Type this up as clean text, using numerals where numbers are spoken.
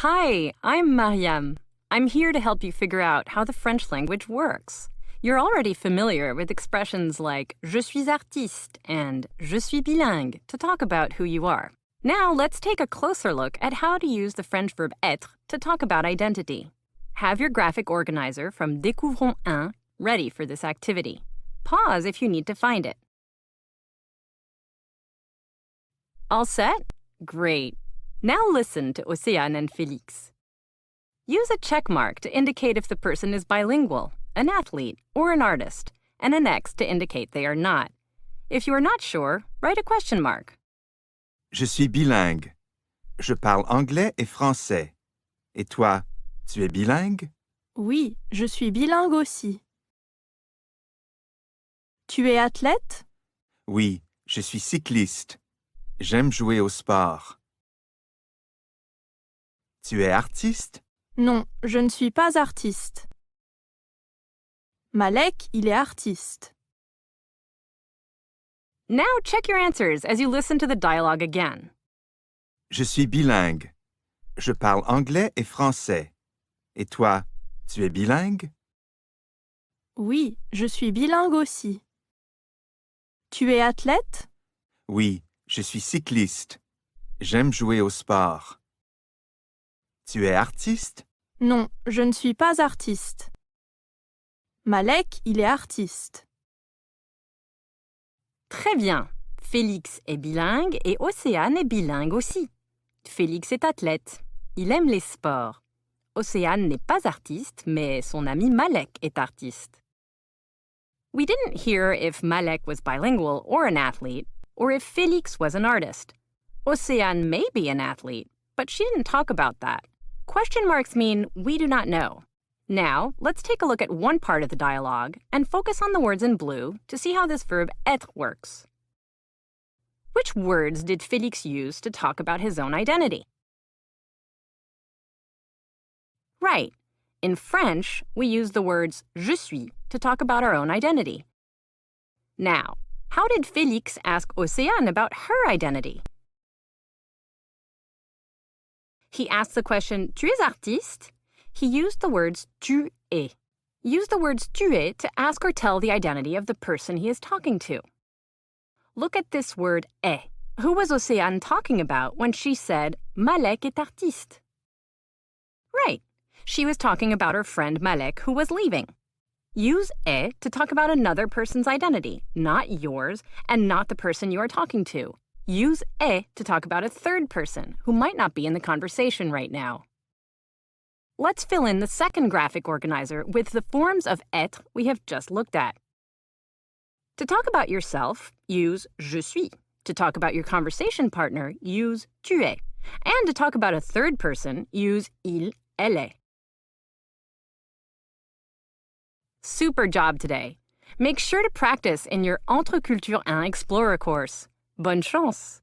Hi, I'm Mariam. I'm here to help you figure out how the French language works. You're already familiar with expressions like je suis artiste and je suis bilingue to talk about who you are. Now let's take a closer look at how to use the French verb être to talk about identity. Have your graphic organizer from Découvrons un ready for this activity. Pause if you need to find it. All set? Great. Now listen to Océane and Félix. Use a check mark to indicate if the person is bilingual, an athlete, or an artist, and an X to indicate they are not. If you are not sure, write a question mark. Je suis bilingue. Je parle anglais et français. Et toi, tu es bilingue? Oui, je suis bilingue aussi. Tu es athlète? Oui, je suis cycliste. J'aime jouer au sport. Tu es artiste? Non, je ne suis pas artiste. Malek, il est artiste. Now check your answers as you listen to the dialogue again. Je suis bilingue. Je parle anglais et français. Et toi, tu es bilingue? Oui, je suis bilingue aussi. Tu es athlète? Oui, je suis cycliste. J'aime jouer au sport. Tu es artiste? Non, je ne suis pas artiste. Malek, il est artiste. Très bien. Félix est bilingue et Océane est bilingue aussi. Félix est athlète. Il aime les sports. Océane n'est pas artiste, mais son ami Malek est artiste. We didn't hear if Malek was bilingual or an athlete, or if Félix was an artist. Océane may be an athlete, but she didn't talk about that. Question marks mean we do not know. Now, let's take a look at one part of the dialogue and focus on the words in blue to see how this verb être works. Which words did Félix use to talk about his own identity? Right. In French, we use the words je suis to talk about our own identity. Now, how did Félix ask Océane about her identity? He asked the question, tu es artiste? He used the words tu es. Use the words tu es to ask or tell the identity of the person he is talking to. Look at this word est. Who was Océane talking about when she said Malek est artiste? Right. She was talking about her friend Malek who was leaving. Use est to talk about another person's identity, not yours and not the person you are talking to. Use est to talk about a third person who might not be in the conversation right now. Let's fill in the second graphic organizer with the forms of être we have just looked at. To talk about yourself, use je suis. To talk about your conversation partner, use tu es. And to talk about a third person, use il, elle est. Super job today. Make sure to practice in your Entre Culture 1 Explorer course. Bonne chance!